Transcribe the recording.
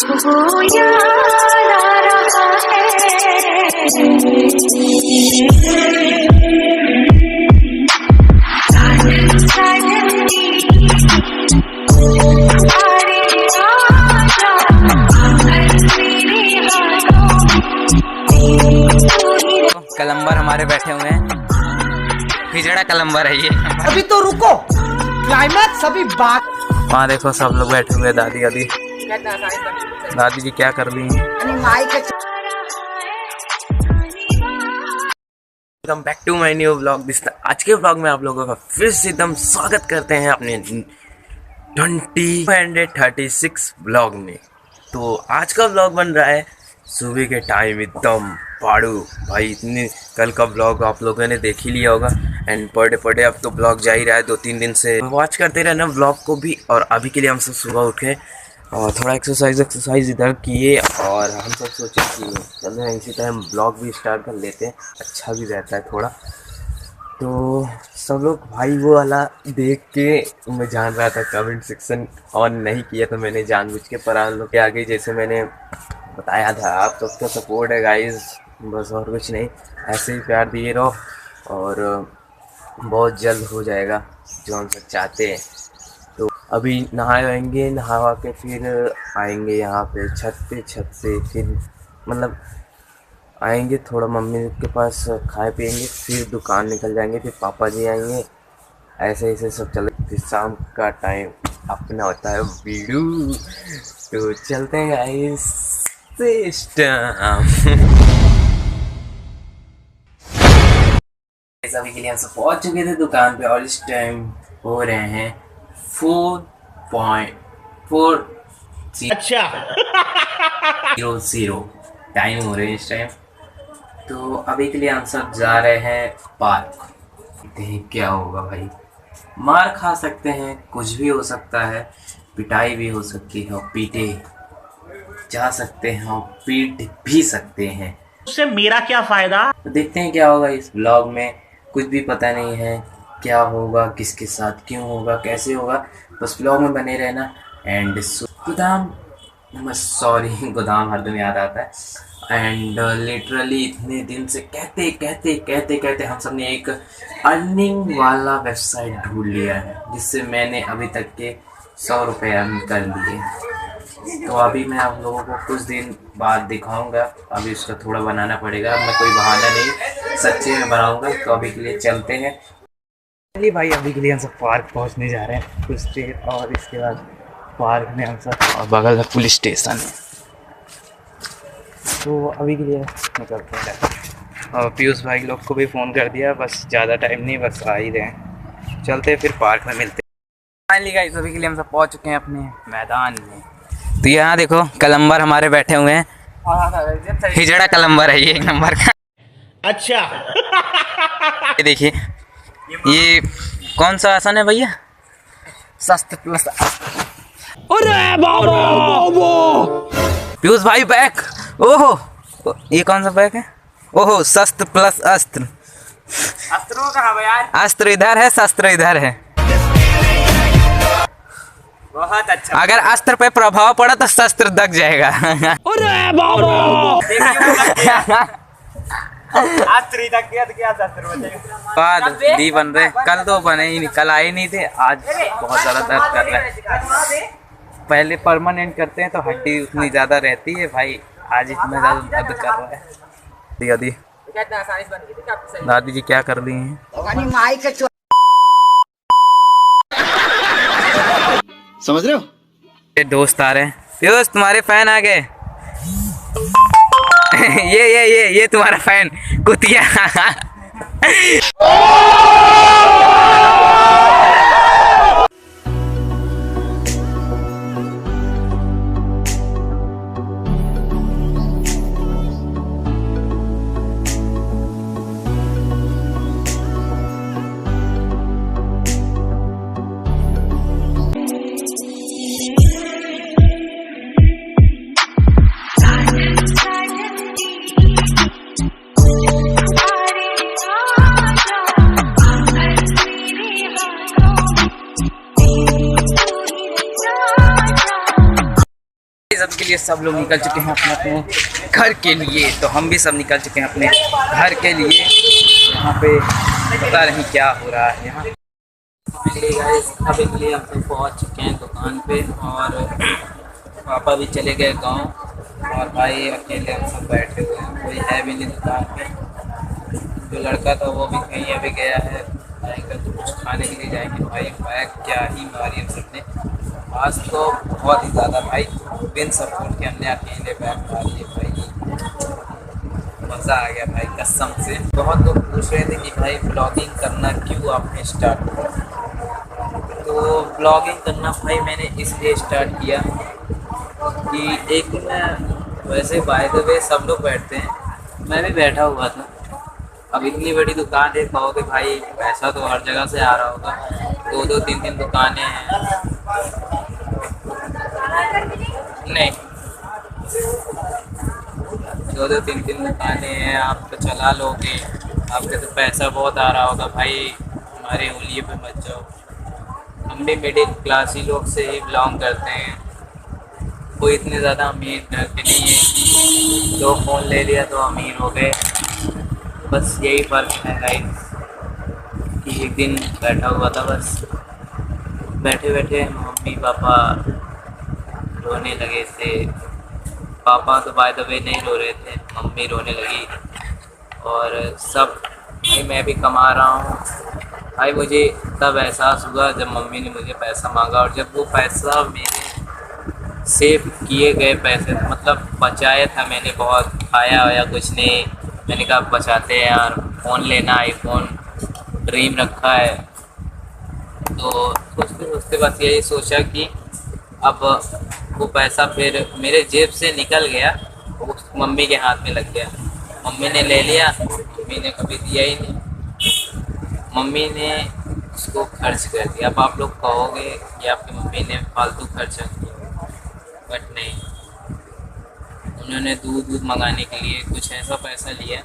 तुझको याद आ रहा कलम्बर हमारे बैठे हुए हैं, हिजड़ा कलम्बर है ये। अभी तो रुको, क्लाइमैक्स अभी बात। वहाँ देखो सब लोग बैठे हुए, दादी जी क्या कर रही हैं। Welcome back to my new vlog. आज के व्लॉग में आप लोगों का फिर से एकदम स्वागत करते हैं अपने 2036 व्लॉग में। तो आज का व्लॉग बन रहा है सुबह के टाइम, एकदम पाड़ू भाई। इतने कल का व्लॉग आप लोगों ने देख ही लिया होगा एंड पर डे अब तो व्लॉग जा ही रहा है, 2-3 दिन से वॉच करते रहना व्लॉग को भी। और अभी के लिए हम सब सुबह उठे और थोड़ा एक्सरसाइज इधर किए और हम सब सोचे कि चल रहे इसी टाइम ब्लॉग भी स्टार्ट कर लेते हैं, अच्छा भी रहता है थोड़ा। तो सब लोग भाई वो वाला देख के मैं जान रहा था कमेंट सेक्शन ऑन नहीं किया, तो मैंने जानबूझ के परान लोग के आगे जैसे मैंने बताया था, आप सबका सपोर्ट है गाइस, बस और कुछ नहीं। ऐसे ही प्यार दिए रहो और बहुत जल्द हो जाएगा जो हम सब चाहते हैं। तो अभी नहाएंगे, नहा के फिर आएंगे यहाँ पे छत पे फिर मतलब आएंगे थोड़ा मम्मी के पास, खाए पिएंगे, फिर दुकान निकल जाएंगे, फिर पापा जी आएंगे, ऐसे ऐसे सब चले। फिर शाम का टाइम अपना होता है वीडियो। तो चलते हैं गाइस अभी के लिए हम सब पहुंच चुके थे दुकान पे और इस टाइम हो रहे हैं 4:40 टाइम हो रहे हैं इस टाइम। तो अभी के लिए हम सब जा रहे हैं पार्क। देखते हैं क्या होगा भाई, मार खा सकते हैं, कुछ भी हो सकता है, पिटाई भी हो सकती है और पीटे जा सकते हैं और पीट भी सकते हैं। उससे मेरा क्या फायदा। तो देखते हैं क्या होगा इस ब्लॉग में, कुछ भी पता नहीं है क्या होगा, किसके साथ क्यों होगा, कैसे होगा, बस ब्लॉग में बने रहना। एंड गोदाम हरदम याद आता है। एंड लिटरली इतने दिन से कहते हम सब ने एक अर्निंग वाला वेबसाइट ढूंढ लिया है जिससे मैंने अभी तक के 100 रुपये अर्न कर लिए। तो अभी मैं आप लोगों को कुछ दिन बाद दिखाऊंगा, अभी उसका थोड़ा बनाना पड़ेगा, मैं कोई बहाना नहीं सच्चे में बनाऊंगा। तो अभी के लिए चलते हैं। चलिए भाई, अभी के लिए हम सब पार्क पहुंचने जा रहे हैं कुछ देर और इसके बाद पार्क में हम सब, और बगल में पुलिस स्टेशन है। तो अभी के लिए निकलते हैं और पीयूष भाई लोग को भी फ़ोन कर दिया, बस ज़्यादा टाइम नहीं, बस आ ही रहे हैं। चलते हैं फिर पार्क में मिलते हैं। फाइनली गाइस, अभी के लिए हम सब पहुंच चुके हैं अपने मैदान में। तो यहाँ देखो कलम्बर हमारे बैठे हुए हैं, हिजड़ा कलम्बर है ये एक नंबर का। अच्छा ये देखिए, ये कौन सा आसन है भैया? शस्त्र प्लस। पीयूष भाई बैक। ओहो, ये कौन सा बैक है? ओहो, शस्त्र प्लस अस्त्र। अस्त्रों कहाँ है यार? अस्त्र इधर है, शस्त्र इधर है। बहुत अच्छा। अगर अस्त्र पे प्रभाव पड़ा तो शस्त्र दग जाएगा। बाद दी बन रहे, कल तो बने ही नहीं, कल आए नहीं थे, आज बहुत ज्यादा दर्द कर रहा है। पहले परमानेंट करते हैं तो हड्डी उतनी ज्यादा रहती है भाई, आज इतना ज्यादा दर्द कर रहा है। दादी जी क्या कर रही हैं? समझ रहे हो? ये दोस्त आ रहे हैं। दोस्त तुम्हारे फैन आ गए। ये तुम्हारा फैन कुतिया। सब के लिए सब लोग निकल चुके हैं अपने अपने घर के लिए, तो हम भी सब निकल चुके हैं अपने घर के लिए। यहाँ पे पता नहीं क्या हो रहा है यहाँ। अभी के लिए हम सब पहुँच चुके हैं दुकान पे, और पापा भी चले गए गांव, और भाई अकेले हम सब बैठे हुए हैं, कोई है भी नहीं दुकान पे। जो लड़का था वो भी कहीं अभी गया है, जाएगा तो कुछ खाने के लिए जाएंगे। भाई बैग क्या ही मारी हम सबने, आज तो बहुत ही ज़्यादा भाई, बिन सपोर्ट के हमने अकेले बैग मार लिए भाई, मज़ा आ गया भाई कसम से। बहुत लोग पूछ रहे थे कि भाई ब्लॉगिंग करना क्यों आपने स्टार्ट किया, तो ब्लॉगिंग करना भाई मैंने इसलिए स्टार्ट किया कि एक दिन वैसे बाय द वे सब लोग बैठते हैं, मैं भी बैठा हुआ था। अब इतनी बड़ी दुकान है, कहोगे भाई पैसा तो हर जगह से आ रहा होगा, दो दो तीन तीन दुकानें हैं, नहीं दो दो तीन तीन दुकानें हैं, आप तो चला लोगे, आपके तो पैसा बहुत आ रहा होगा भाई, हमारे उंगली पे मत जाओ। हम भी मिडिल क्लास ही लोग से ही बिलोंग करते हैं, कोई इतने ज़्यादा अमीर घर के नहीं है कि दो फ़ोन ले लिया तो अमीर हो गए। बस यही फ़र्क है गाइस कि एक दिन बैठा हुआ था, बस बैठे बैठे मम्मी पापा रोने लगे थे। पापा तो बाय द वे नहीं रो रहे थे, मम्मी रोने लगी, और सब भाई मैं भी कमा रहा हूँ भाई। मुझे तब एहसास हुआ जब मम्मी ने मुझे पैसा मांगा, और जब वो पैसा मेरे सेव किए गए पैसे, मतलब बचाया था मैंने, बहुत खाया या कुछ नहीं, मैंने कहा बचाते हैं यार, फ़ोन लेना, आईफोन ड्रीम रखा है। तो सोचते सोचते बस यही सोचा कि अब वो पैसा फिर मेरे जेब से निकल गया, वो मम्मी के हाथ में लग गया। मम्मी ने ले लिया, मम्मी ने कभी दिया ही नहीं, मम्मी ने उसको खर्च कर दिया। अब आप लोग कहोगे कि आपकी मम्मी ने फालतू खर्चा किया, बट नहीं, उन्होंने दूध मंगाने के लिए कुछ ऐसा पैसा लिया